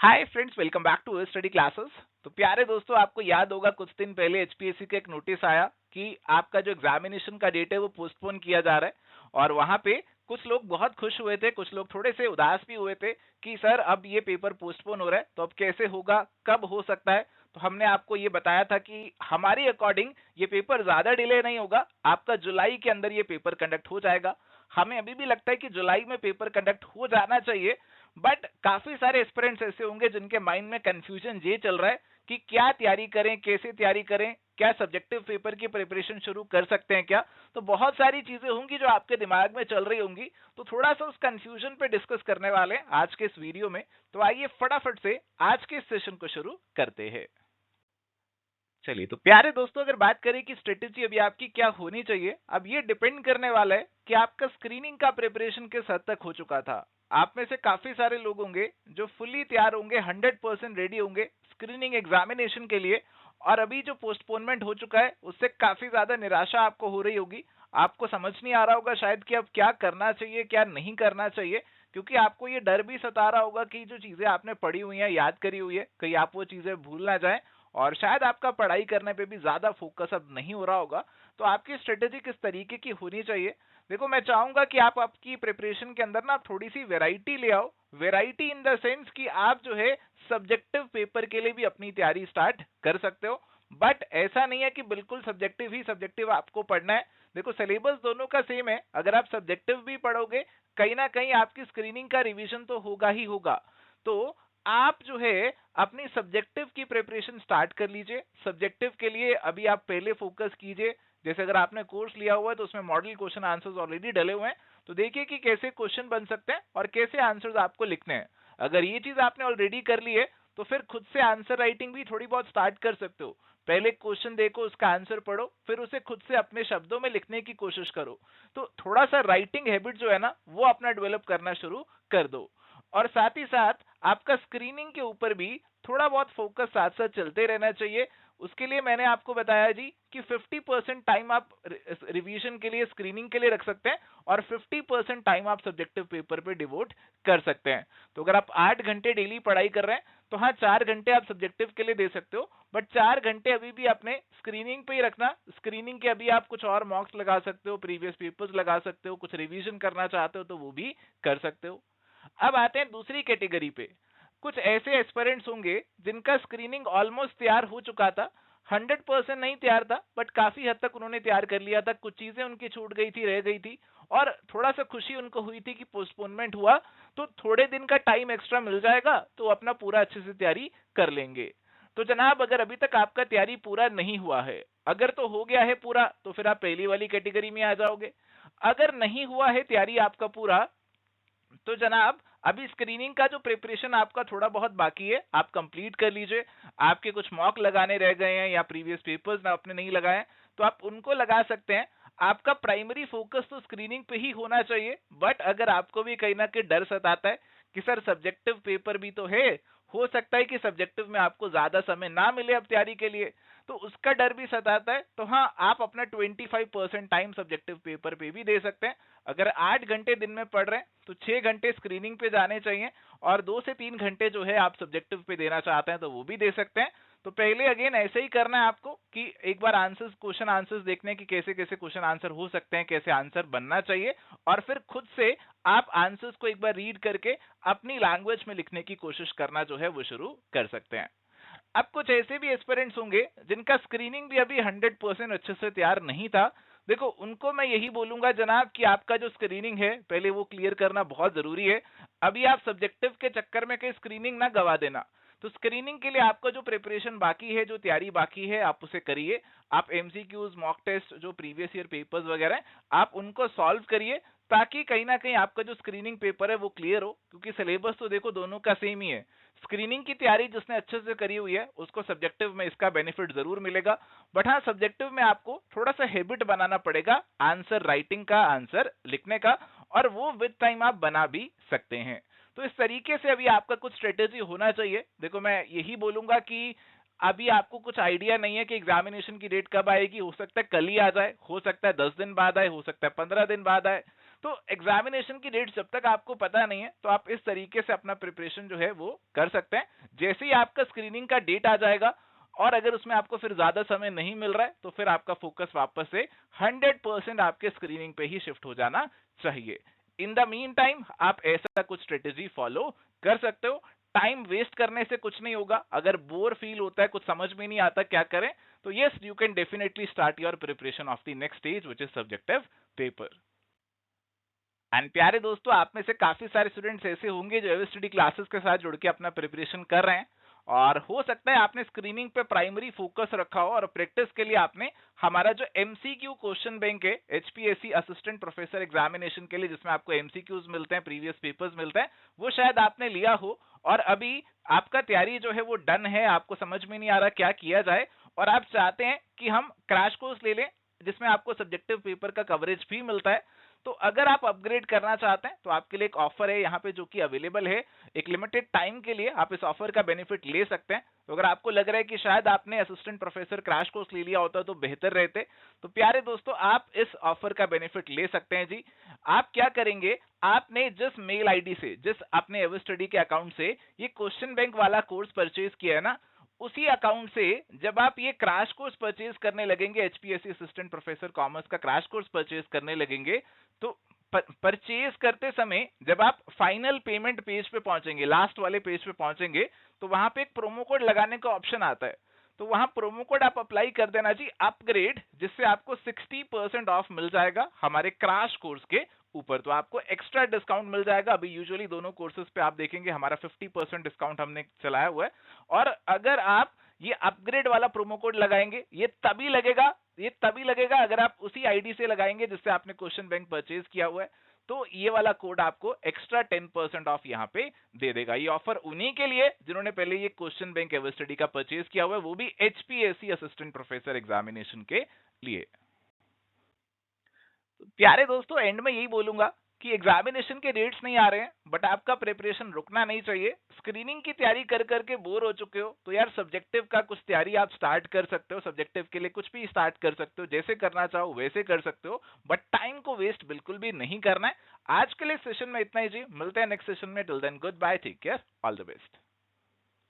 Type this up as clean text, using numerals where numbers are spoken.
Hi friends, welcome back to study classes. तो प्यारे दोस्तों, आपको याद होगा कुछ दिन पहले एचपीएससी का एक नोटिस आया कि आपका जो एग्जामिनेशन का डेट है वो पोस्टपोन किया जा रहा है। और वहां पे कुछ लोग बहुत खुश हुए थे, कुछ लोग थोड़े से उदास भी हुए थे कि सर अब ये पेपर पोस्टपोन हो रहा है, तो अब कैसे होगा, कब हो सकता है। तो हमने आपको ये बताया था कि हमारी अकॉर्डिंग ये पेपर ज्यादा डिले नहीं होगा, आपका जुलाई के अंदर ये पेपर कंडक्ट हो जाएगा। हमें अभी भी लगता है कि जुलाई में पेपर कंडक्ट हो जाना चाहिए। बट काफी सारे एस्पिरेंट्स ऐसे होंगे जिनके माइंड में कंफ्यूजन ये चल रहा है कि क्या तैयारी करें, कैसे तैयारी करें, क्या सब्जेक्टिव पेपर की प्रिपरेशन शुरू कर सकते हैं क्या। तो बहुत सारी चीजें होंगी जो आपके दिमाग में चल रही होंगी, तो थोड़ा सा उस कंफ्यूजन पे डिस्कस करने वाले हैं आज के इस वीडियो में। तो आइए फटाफट से आज के इस सेशन को शुरू करते हैं। चलिए, तो प्यारे दोस्तों, अगर बात करें कि स्ट्रेटेजी अभी आपकी क्या होनी चाहिए, अब ये डिपेंड करने वाला है कि आपका स्क्रीनिंग का प्रिपरेशन किस हद तक हो चुका था। आप में से काफी सारे लोग होंगे जो फुली तैयार होंगे, 100% रेडी होंगे स्क्रीनिंग एग्जामिनेशन के लिए, और अभी जो पोस्टपोनमेंट हो चुका है उससे काफी ज्यादा निराशा आपको हो रही होगी। आपको समझ नहीं आ रहा होगा शायद कि अब क्या करना चाहिए, क्या नहीं करना चाहिए, क्योंकि आपको ये डर भी सता रहा होगा कि जो चीजें आपने पढ़ी हुई हैं, याद करी हुई है, कहीं आप वो चीजें भूल ना जाएं, और शायद आपका पढ़ाई करने पे भी ज्यादा फोकस अब नहीं हो रहा होगा। तो आपकी स्ट्रेटेजी किस तरीके की होनी चाहिए? देखो, मैं चाहूंगा कि आप आपकी प्रिपरेशन के अंदर ना थोड़ी सी वेराइटी ले आओ। वेराइटी इन द सेंस कि आप जो है सब्जेक्टिव पेपर के लिए भी अपनी तैयारी स्टार्ट कर सकते हो। बट ऐसा नहीं है कि बिल्कुल सब्जेक्टिव ही सब्जेक्टिव आपको पढ़ना है। देखो, सिलेबस दोनों का सेम है। अगर आप सब्जेक्टिव भी पढ़ोगे, कहीं ना कहीं आपकी स्क्रीनिंग का रिवीजन तो होगा ही होगा। तो आप जो है अपनी सब्जेक्टिव की प्रिपरेशन स्टार्ट कर लीजिए। सब्जेक्टिव के लिए अभी आप पहले फोकस कीजिए। जैसे अगर आपने कोर्स लिया हुआ है तो उसमें मॉडल क्वेश्चन आंसर्स ऑलरेडी डले हुए हैं, तो देखिए कि कैसे क्वेश्चन बन सकते हैं और कैसे आंसर्स आपको लिखने हैं। अगर ये चीज आपने ऑलरेडी कर ली है तो फिर खुद से आंसर राइटिंग भी थोड़ी बहुत स्टार्ट कर सकते हो। पहले क्वेश्चन देखो, उसका आंसर पढ़ो, फिर उसे खुद से अपने शब्दों में लिखने की कोशिश करो। तो थोड़ा सा राइटिंग हैबिट जो है ना, वो अपना डेवलप करना शुरू कर दो। और साथ ही साथ आपका स्क्रीनिंग के ऊपर भी थोड़ा बहुत फोकस साथ साथ चलते रहना चाहिए। उसके लिए मैंने आपको बताया जी कि 50% टाइम आप रिवीजन के लिए, स्क्रीनिंग के लिए रख सकते हैं, और 50% टाइम आप सब्जेक्टिव पेपर पे डिवोट कर सकते हैं। तो अगर आप 8 घंटे डेली पढ़ाई कर रहे हैं तो हाँ, 4 घंटे आप सब्जेक्टिव के लिए दे सकते हो, बट 4 घंटे अभी भी अपने स्क्रीनिंग पे ही रखना। स्क्रीनिंग के अभी आप कुछ और मॉक्स लगा सकते हो, प्रीवियस पेपर्स लगा सकते हो, कुछ रिवीजन करना चाहते हो तो वो भी कर सकते हो। अब आते हैं दूसरी कैटेगरी पे। कुछ ऐसे एस्पिरेंट्स होंगे जिनका स्क्रीनिंग ऑलमोस्ट तैयार हो चुका था, 100% नहीं तैयार था, बट काफी हद तक उन्होंने तैयार कर लिया था। कुछ चीजें उनकी छूट गई थी, रह गई थी, और थोड़ा सा खुशी उनको हुई थी कि पोस्टपोनमेंट हुआ तो थोड़े दिन का टाइम एक्स्ट्रा मिल जाएगा, तो अपना पूरा अच्छे से तैयारी कर लेंगे। तो जनाब, अगर अभी तक आपका तैयारी पूरा नहीं हुआ है, अगर तो हो गया है पूरा, तो फिर आप पहली वाली कैटेगरी में आ जाओगे। अगर नहीं हुआ है तैयारी आपका पूरा, तो जनाब अभी स्क्रीनिंग का जो प्रिपरेशन आपका थोड़ा बहुत बाकी है, आप कंप्लीट कर लीजिए। आपके कुछ मॉक लगाने रह गए हैं या प्रीवियस पेपर्स आपने नहीं लगाए, तो आप उनको लगा सकते हैं। आपका प्राइमरी फोकस तो स्क्रीनिंग पे ही होना चाहिए। बट अगर आपको भी कहीं ना कहीं डर सताता है कि सर सब्जेक्टिव पेपर भी तो है, हो सकता है कि सब्जेक्टिव में आपको ज्यादा समय ना मिले अब तैयारी के लिए, तो उसका डर भी सताता है, तो हाँ, आप अपना 25% टाइम सब्जेक्टिव पेपर पे भी दे सकते हैं। अगर 8 घंटे दिन में पढ़ रहे हैं तो 6 घंटे स्क्रीनिंग पे जाने चाहिए, और 2 से 3 घंटे जो है आप सब्जेक्टिव पे देना चाहते हैं तो वो भी दे सकते हैं। तो पहले अगेन ऐसे ही करना है आपको कि एक बार आंसर्स, क्वेश्चन आंसर्स देखने की कैसे कैसे क्वेश्चन आंसर हो सकते हैं, कैसे आंसर बनना चाहिए, और फिर खुद से आप आंसर्स को एक बार रीड करके अपनी लैंग्वेज में लिखने की कोशिश करना जो है वो शुरू कर सकते हैं। अब कुछ ऐसे भी एस्पिरेंट्स होंगे जिनका स्क्रीनिंग भी अभी 100% अच्छे से तैयार नहीं था। देखो, उनको मैं यही बोलूंगा जनाब कि आपका जो स्क्रीनिंग है पहले वो क्लियर करना बहुत जरूरी है। अभी आप सब्जेक्टिव के चक्कर में कहीं स्क्रीनिंग ना गवा देना। तो स्क्रीनिंग के लिए आपका जो प्रिपरेशन बाकी है, जो तैयारी बाकी है, आप उसे करिए। आप एमसीक्यूज, मॉक टेस्ट, जो प्रीवियस ईयर पेपर्स वगैरह हैं, आप उनको सॉल्व करिए, ताकि कहीं ना कहीं आपका जो स्क्रीनिंग पेपर है वो क्लियर हो। क्योंकि सिलेबस तो देखो दोनों का सेम ही है। स्क्रीनिंग की तैयारी जिसने अच्छे से करी हुई है उसको सब्जेक्टिव में इसका बेनिफिट जरूर मिलेगा। बट हाँ, सब्जेक्टिव में आपको थोड़ा सा हैबिट बनाना पड़ेगा आंसर राइटिंग का, आंसर लिखने का, और वो विद टाइम आप बना भी सकते हैं। तो इस तरीके से अभी आपका कुछ स्ट्रेटेजी होना चाहिए। देखो, मैं यही बोलूंगा कि अभी आपको कुछ आइडिया नहीं है कि एग्जामिनेशन की डेट कब आएगी। हो सकता है कल ही आ जाए, हो सकता है 10 दिन बाद आए, हो सकता है 15 दिन बाद आए। तो एग्जामिनेशन की डेट जब तक आपको पता नहीं है तो आप इस तरीके से अपना प्रिपरेशन जो है वो कर सकते हैं। जैसे ही आपका स्क्रीनिंग का डेट आ जाएगा और अगर उसमें आपको फिर ज्यादा समय नहीं मिल रहा है तो फिर आपका फोकस वापस से 100% आपके स्क्रीनिंग पे ही शिफ्ट हो जाना चाहिए। इन द मीन टाइम आप ऐसा कुछ स्ट्रेटेजी फॉलो कर सकते हो। टाइम वेस्ट करने से कुछ नहीं होगा। अगर बोर फील होता है, कुछ समझ में नहीं आता क्या करें, तो yes, you can definitely start your preparation of the next stage which is subjective paper. And प्यारे दोस्तों, आप में से काफी सारे स्टूडेंट्स ऐसे होंगे जो एवरी स्टडी क्लासेस के साथ जुड़ के अपना प्रिपरेशन कर रहे हैं, और हो सकता है आपने स्क्रीनिंग पे प्राइमरी फोकस रखा हो और प्रैक्टिस के लिए आपने हमारा जो एमसीक्यू क्वेश्चन बैंक है एचपीएससी असिस्टेंट प्रोफेसर एग्जामिनेशन के लिए, जिसमें आपको एमसीक्यूज मिलते हैं, प्रीवियस पेपर्स मिलते हैं, वो शायद आपने लिया हो और अभी आपका तैयारी जो है वो डन है, आपको समझ में नहीं आ रहा क्या किया जाए और आप चाहते हैं कि हम क्रैश कोर्स ले लें जिसमें आपको सब्जेक्टिव पेपर का कवरेज भी मिलता है। तो अगर आप अपग्रेड करना चाहते हैं तो आपके लिए एक ऑफर है यहाँ पे जो कि अवेलेबल है। एक लिमिटेड टाइम के लिए आप इस ऑफर का बेनिफिट ले सकते हैं। तो अगर आपको लग रहा है कि शायद आपने असिस्टेंट प्रोफेसर क्रैश कोर्स ले लिया होता तो बेहतर रहते, तो प्यारे दोस्तों आप इस ऑफर का बेनिफिट ले सकते हैं जी। आप क्या करेंगे, आपने जिस मेल आईडी से, जिस अपने एवर स्टडी के अकाउंट से ये क्वेश्चन बैंक वाला कोर्स परचेज किया है ना, उसी अकाउंट से जब आप ये क्रैश कोर्स परचेज करने लगेंगे, एचपीएससी असिस्टेंट प्रोफेसर कॉमर्स का क्रैश कोर्स परचेज करने लगेंगे, तो परचेज करते समय जब आप फाइनल पेमेंट पेज पे पहुंचेंगे, लास्ट वाले पेज पे पहुंचेंगे, तो वहां पे एक प्रोमो कोड लगाने का ऑप्शन आता है। तो वहां प्रोमो कोड आप अप्लाई कर देना जी, अपग्रेड, जिससे आपको 60% ऑफ मिल जाएगा हमारे क्रैश कोर्स के ऊपर। तो आपको एक्स्ट्रा डिस्काउंट मिल जाएगा। अभी यूजुअली दोनों कोर्सेज पे आप देखेंगे हमारा 50% डिस्काउंट हमने चलाया हुआ है, और अगर आप ये अपग्रेड वाला प्रोमो कोड लगाएंगे, ये तभी लगेगा अगर आप उसी आईडी से लगाएंगे जिससे आपने क्वेश्चन बैंक परचेज किया हुआ है। तो ये वाला कोड आपको एक्स्ट्रा 10% ऑफ यहाँ पे दे देगा। ये ऑफर उन्हीं के लिए जिन्होंने पहले ये क्वेश्चन बैंक एवर स्टडी का परचेज किया हुआ है, वो भी एचपीएससी असिस्टेंट प्रोफेसर एग्जामिनेशन के लिए। तो प्यारे दोस्तों, एंड में यही बोलूंगा कि एग्जामिनेशन के डेट्स नहीं आ रहे हैं, बट आपका प्रिपरेशन रुकना नहीं चाहिए। स्क्रीनिंग की तैयारी कर करके बोर हो चुके हो तो यार सब्जेक्टिव का कुछ तैयारी आप स्टार्ट कर सकते हो। सब्जेक्टिव के लिए कुछ भी स्टार्ट कर सकते हो, जैसे करना चाहो वैसे कर सकते हो, बट टाइम को वेस्ट बिल्कुल भी नहीं करना है। आज के लिए सेशन में इतना ही जी, मिलते हैं नेक्स्ट सेशन में। Till then good bye, take care, all the best.